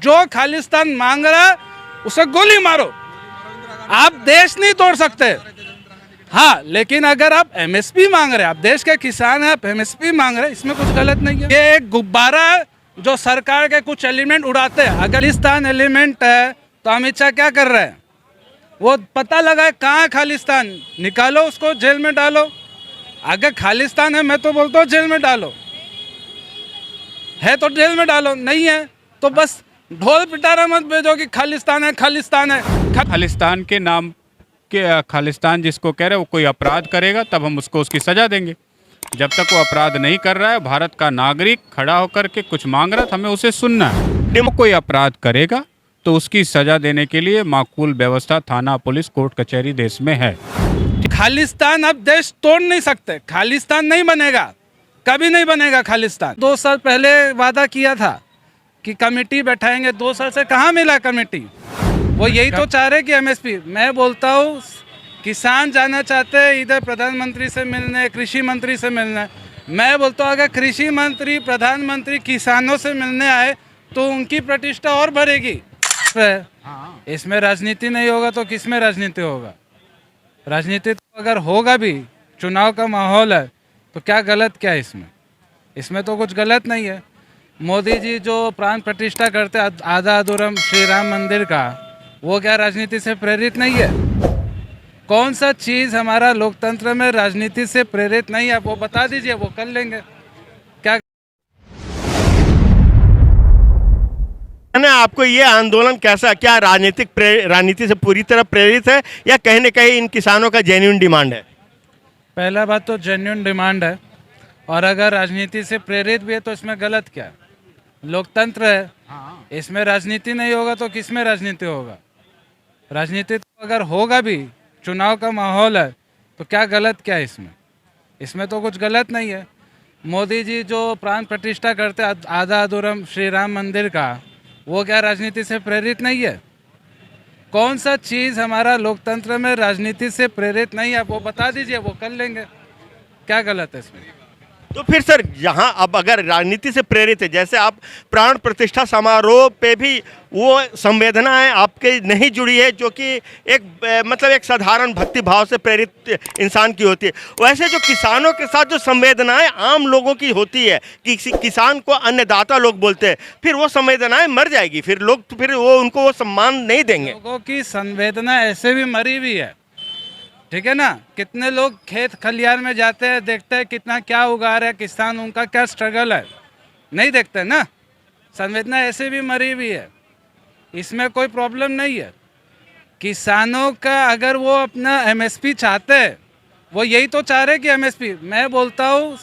जो खालिस्तान मांग रहा है उसे गोली मारो। आप देश नहीं तोड़ सकते। हाँ, लेकिन अगर आप एमएसपी मांग रहे हैं, आप देश के किसान हैं, आप एमएसपी मांग रहे हैं, इसमें कुछ गलत नहीं है। ये एक गुब्बारा है जो सरकार के कुछ एलिमेंट उड़ाते हैं। अगर खालिस्तान एलिमेंट है तो अमित शाह क्या कर रहे हैं? वो पता लगाए कहाँ है खालिस्तान, निकालो उसको, जेल में डालो। अगर खालिस्तान है, मैं तो बोलता हूँ जेल में डालो, है तो जेल में डालो, नहीं है तो बस ढोल पिटारा मत भेजो कि खालिस्तान है, खालिस्तान है। खालिस्तान के नाम के खालिस्तान जिसको कह रहे हैं वो कोई अपराध करेगा तब हम उसको उसकी सजा देंगे। जब तक वो अपराध नहीं कर रहा है, भारत का नागरिक खड़ा होकर के कुछ मांग रहा है तो हमें उसे सुनना है। वो कोई अपराध करेगा तो उसकी सजा देने के लिए माकूल व्यवस्था थाना, पुलिस, कोर्ट कचहरी देश में है। खालिस्तान अब देश तोड़ नहीं सकते। खालिस्तान नहीं बनेगा, कभी नहीं बनेगा खालिस्तान। 2 साल पहले वादा किया था कि कमेटी बैठाएंगे, 2 साल से कहाँ मिला कमेटी? वो यही तो चाह रहे कि एमएसपी। मैं बोलता हूँ किसान जाना चाहते हैं इधर प्रधानमंत्री से मिलने, कृषि मंत्री से मिलने। मैं बोलता हूँ अगर कृषि मंत्री, प्रधानमंत्री किसानों से मिलने आए तो उनकी प्रतिष्ठा और बढ़ेगी। इसमें राजनीति नहीं होगा तो किस में राजनीति होगा? राजनीति तो अगर होगा भी, चुनाव का माहौल है, तो क्या गलत क्या है इसमें? इसमें तो कुछ गलत नहीं है। मोदी जी जो प्राण प्रतिष्ठा करते आधा अधूरा श्री राम मंदिर का, वो क्या राजनीति से प्रेरित नहीं है? कौन सा चीज़ हमारा लोकतंत्र में राजनीति से प्रेरित नहीं है, वो बता दीजिए, वो कर लेंगे। क्या ना आपको ये आंदोलन कैसा, क्या राजनीति से पूरी तरह प्रेरित है या कहीं न कहीं इन किसानों का जेन्युइन डिमांड है? पहला बात तो जेन्युइन डिमांड है, और अगर राजनीति से प्रेरित भी है तो इसमें गलत क्या है? लोकतंत्र है, इसमें राजनीति नहीं होगा तो किस में राजनीति होगा? राजनीति तो अगर होगा भी, चुनाव का माहौल है, तो क्या गलत क्या है इसमें? इसमें तो कुछ गलत नहीं है। मोदी जी जो प्राण प्रतिष्ठा करते आधा अधूरा श्री राम मंदिर का, वो क्या राजनीति से प्रेरित नहीं है? कौन सा चीज़ हमारा लोकतंत्र में राजनीति से प्रेरित नहीं है, वो बता दीजिए, वो कर लेंगे। क्या गलत है इसमें? तो फिर सर, यहाँ अब अगर राजनीति से प्रेरित है, जैसे आप प्राण प्रतिष्ठा समारोह पे भी वो संवेदनाएं आपके नहीं जुड़ी है जो कि एक साधारण भक्ति भाव से प्रेरित इंसान की होती है, वैसे जो किसानों के साथ जो संवेदनाएं आम लोगों की होती है कि किसान को अन्नदाता लोग बोलते हैं, फिर वो संवेदनाएं मर जाएगी, फिर लोग तो फिर वो उनको वो सम्मान नहीं देंगे। लोगों की संवेदना ऐसे भी मरी हुई है, ठीक है ना? कितने लोग खेत खलियान में जाते हैं, देखते हैं कितना क्या उगा रहे हैं किसान, उनका क्या स्ट्रगल है, नहीं देखते ना? संवेदना ऐसे भी मरी हुई है, इसमें कोई प्रॉब्लम नहीं है। किसानों का अगर वो अपना एमएसपी चाहते हैं, वो यही तो चाह रहे कि एमएसपी। मैं बोलता हूँ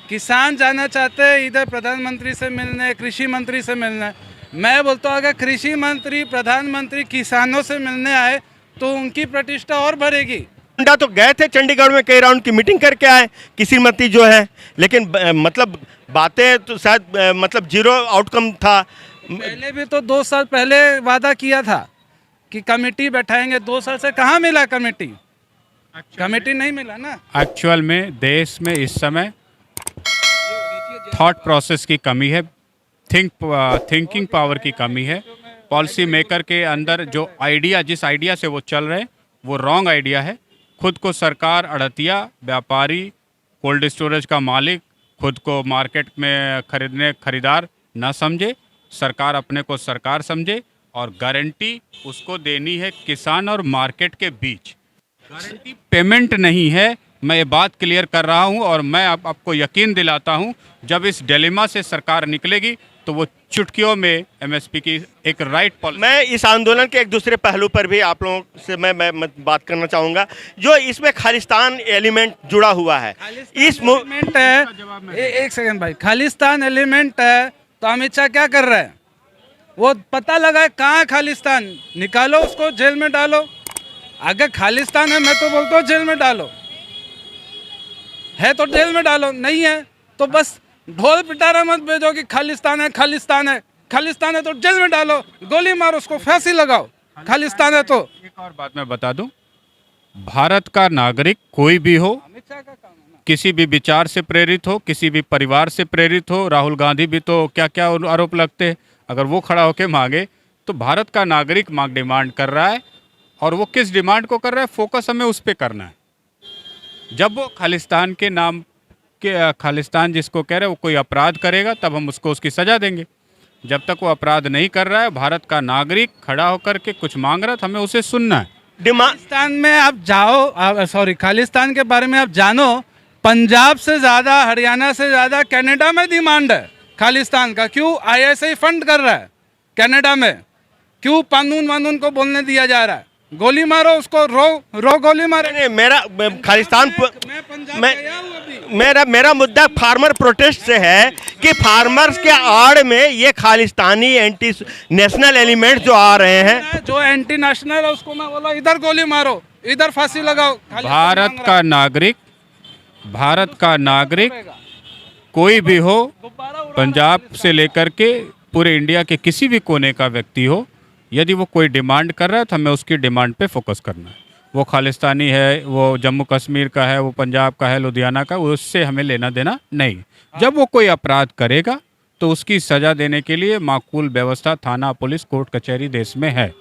किसान जाना चाहते हैं इधर प्रधानमंत्री से मिलने, कृषि मंत्री से मिलने। मैं बोलता हूँ अगर कृषि मंत्री, प्रधानमंत्री किसानों से मिलने आए तो उनकी प्रतिष्ठा और बढ़ेगी। मुंडा तो गए थे चंडीगढ़ में, कई राउंड की मीटिंग करके आए कृषि मंत्री जो है, लेकिन मतलब बातें तो शायद जीरो आउटकम था। पहले भी तो 2 साल पहले वादा किया था कि कमेटी बैठाएंगे, 2 साल से कहाँ मिला कमेटी? कमेटी नहीं मिला ना। एक्चुअल में देश में इस समय थॉट प्रोसेस की कमी है, थिंकिंग पावर की कमी है। पॉलिसी मेकर के अंदर जो आइडिया, जिस आइडिया से वो चल रहे हैं, वो रॉन्ग आइडिया है। खुद को सरकार अड़तिया, व्यापारी, कोल्ड स्टोरेज का मालिक, खुद को मार्केट में खरीदार ना समझे, सरकार अपने को सरकार समझे, और गारंटी उसको देनी है किसान और मार्केट के बीच। गारंटी पेमेंट नहीं है, मैं ये बात क्लियर कर रहा हूँ, और मैं आपको यकीन दिलाता हूँ जब इस डिलेमा से सरकार निकलेगी तो वो चुटकियों में एमएसपी की एक राइट पॉलिसी। मैं इस आंदोलन के एक दूसरे पहलू पर भी आप लोगों से मैं बात करना चाहूँगा, जो इसमें खालिस्तान एलिमेंट जुड़ा हुआ है। इस एलिमेंट है, एक सेकंड भाई, खालिस्तान एलिमेंट है तो अमित शाह क्या कर रहे हैं? वो पता लगाए कहाँ है खालिस्तान, निकालो उसको, जेल में डालो। अगर खालिस्तान है, मैं तो बोलता हूँ जेल में डालो, है तो जेल में डालो, नहीं है तो बस ढोल पिटारा मत भेजो कि खालिस्तान है, खालिस्तान है। खालिस्तान है तो जेल में डालो, गोली मारो उसको, फांसी लगाओ। खालिस्तान है तो एक और बात मैं बता दूं, भारत का नागरिक कोई भी हो, किसी भी विचार से प्रेरित हो, किसी भी परिवार से प्रेरित हो, राहुल गांधी भी तो क्या क्या आरोप लगते हैं। अगर वो खड़ा होकर मांगे तो भारत का नागरिक डिमांड कर रहा है, और वो किस डिमांड को कर रहा है, फोकस हमें उस पर करना है। जब वो खालिस्तान के नाम के, खालिस्तान जिसको कह रहे हैं, वो कोई अपराध करेगा तब हम उसको उसकी सज़ा देंगे। जब तक वो अपराध नहीं कर रहा है, भारत का नागरिक खड़ा होकर के कुछ मांग रहा है, तो हमें उसे सुनना है। खालिस्तान में आप जाओ, सॉरी, खालिस्तान के बारे में आप जानो, पंजाब से ज़्यादा, हरियाणा से ज़्यादा कनाडा में डिमांड है खालिस्तान का। क्यों? आईएसआई फंड कर रहा है कनाडा में। क्यों कानून वानून को बोलने दिया जा रहा है? गोली मारो उसको, रो गोली मारो। नहीं, मेरा खालिस्तान मैं पंजाब गया हूं अभी। मेरा मुद्दा फार्मर प्रोटेस्ट से है कि फार्मर्स के आड़ में ये खालिस्तानी एंटी नेशनल एलिमेंट जो आ रहे हैं, जो एंटी नेशनल है, उसको मैं बोला इधर गोली मारो, इधर फांसी लगाओ। भारत का नागरिक कोई भी हो, पंजाब से लेकर के पूरे इंडिया के किसी भी कोने का व्यक्ति हो, यदि वो कोई डिमांड कर रहा है तो हमें उसकी डिमांड पे फोकस करना है। वो खालिस्तानी है, वो जम्मू कश्मीर का है, वो पंजाब का है, लुधियाना का, उससे हमें लेना देना नहीं। जब वो कोई अपराध करेगा तो उसकी सज़ा देने के लिए माकूल व्यवस्था, थाना, पुलिस, कोर्ट कचहरी देश में है।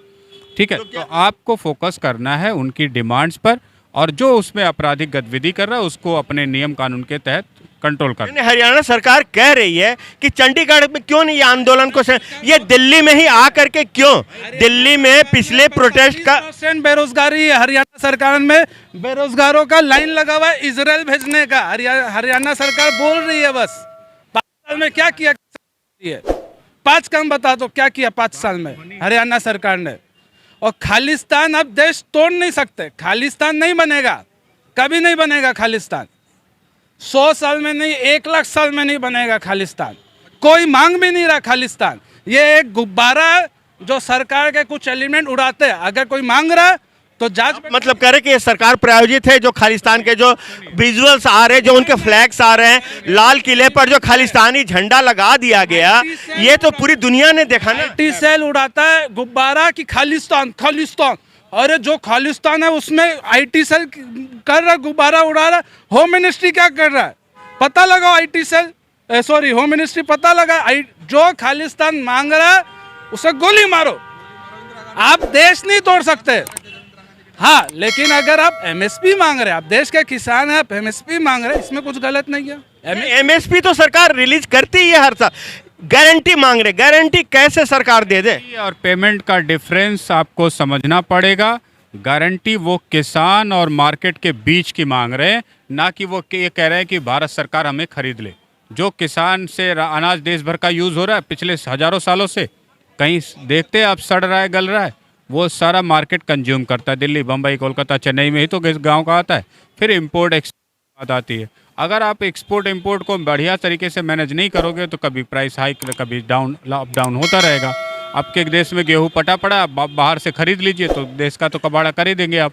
ठीक है, तो आपको फोकस करना है उनकी डिमांड्स पर, और जो उसमें आपराधिक गतिविधि कर रहा है उसको अपने नियम कानून के तहत कंट्रोल करना। हरियाणा सरकार कह रही है कि चंडीगढ़ में क्यों नहीं ये आंदोलन को ये दिल्ली में ही आकर के क्यों? दिल्ली में पिछले प्रोटेस्ट का बेरोजगारी है हरियाणा सरकार में, बेरोजगारों का लाइन लगा हुआ है इजराइल भेजने का। हरियाणा सरकार बोल रही है बस 5 साल में क्या किया, 5 काम बता दो क्या किया 5 साल में हरियाणा सरकार ने। और खालिस्तान अब देश तोड़ नहीं सकते, खालिस्तान नहीं बनेगा, कभी नहीं बनेगा खालिस्तान। 100 साल में नहीं, 1 लाख साल में नहीं बनेगा खालिस्तान। कोई मांग भी नहीं रहा खालिस्तान। ये एक गुब्बारा है जो सरकार के कुछ एलिमेंट उड़ाते हैं। अगर कोई मांग रहा है तो जांच, मतलब कह रहे कि ये सरकार प्रायोजित है। जो खालिस्तान के जो विजुअल्स आ रहे हैं, जो उनके फ्लैग्स आ रहे हैं, लाल किले पर जो खालिस्तानी झंडा लगा दिया गया, ये तो पूरी दुनिया ने देखा ना। टी सेल उड़ाता है गुब्बारा की खालिस्तान खालिस्तान। अरे जो खालिस्तान है उसमें आईटी सेल कर रहा, गुब्बारा उड़ा रहा। होम मिनिस्ट्री क्या कर रहा है पता लगाओ, IT cell, sorry, home ministry पता लगा। जो खालिस्तान मांग रहा है उसे गोली मारो। आप देश नहीं तोड़ सकते, हाँ, लेकिन अगर आप एमएसपी मांग रहे हैं, आप देश के किसान हैं, आप एमएसपी मांग रहे हैं, इसमें कुछ गलत नहीं है। एमएसपी तो सरकार रिलीज करती ही है हर साल। गारंटी मांग रहे, गारंटी कैसे सरकार दे दे? और पेमेंट का डिफरेंस आपको समझना पड़ेगा। गारंटी वो किसान और मार्केट के बीच की मांग रहे हैं, ना कि वो ये कह रहे हैं कि भारत सरकार हमें खरीद ले। जो किसान से अनाज देश भर का यूज़ हो रहा है पिछले हजारों सालों से, कहीं देखते हैं आप सड़ रहा है, गल रहा है, वो सारा मार्केट कंज्यूम करता है। दिल्ली, बम्बई, कोलकाता, चेन्नई में ही तो गांव का आता है। फिर इंपोर्ट एक्सपोर्ट आती है। अगर आप एक्सपोर्ट इंपोर्ट को बढ़िया तरीके से मैनेज नहीं करोगे तो कभी प्राइस हाइक, कभी डाउन, अप डाउन होता रहेगा। आपके देश में गेहूँ पटा पड़ा, आप बाहर से खरीद लीजिए तो देश का तो कबाड़ा कर ही देंगे आप।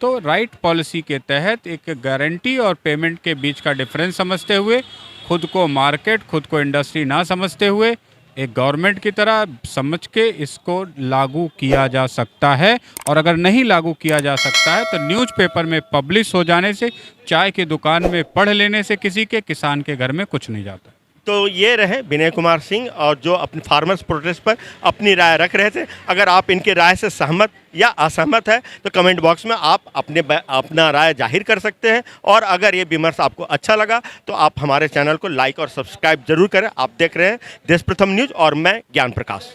तो राइट पॉलिसी के तहत एक गारंटी और पेमेंट के बीच का डिफरेंस समझते हुए, खुद को मार्केट, खुद को इंडस्ट्री ना समझते हुए, एक गवर्नमेंट की तरह समझ के इसको लागू किया जा सकता है। और अगर नहीं लागू किया जा सकता है तो न्यूज़पेपर में पब्लिश हो जाने से, चाय की दुकान में पढ़ लेने से किसी के, किसान के घर में कुछ नहीं जाता। तो ये रहे विनय कुमार सिंह, और जो अपने फार्मर्स प्रोटेस्ट पर अपनी राय रख रहे थे। अगर आप इनकी राय से सहमत या असहमत है तो कमेंट बॉक्स में आप अपना राय जाहिर कर सकते हैं। और अगर ये विमर्श आपको अच्छा लगा तो आप हमारे चैनल को लाइक और सब्सक्राइब जरूर करें। आप देख रहे हैं देश प्रथम न्यूज़ और मैं ज्ञान प्रकाश।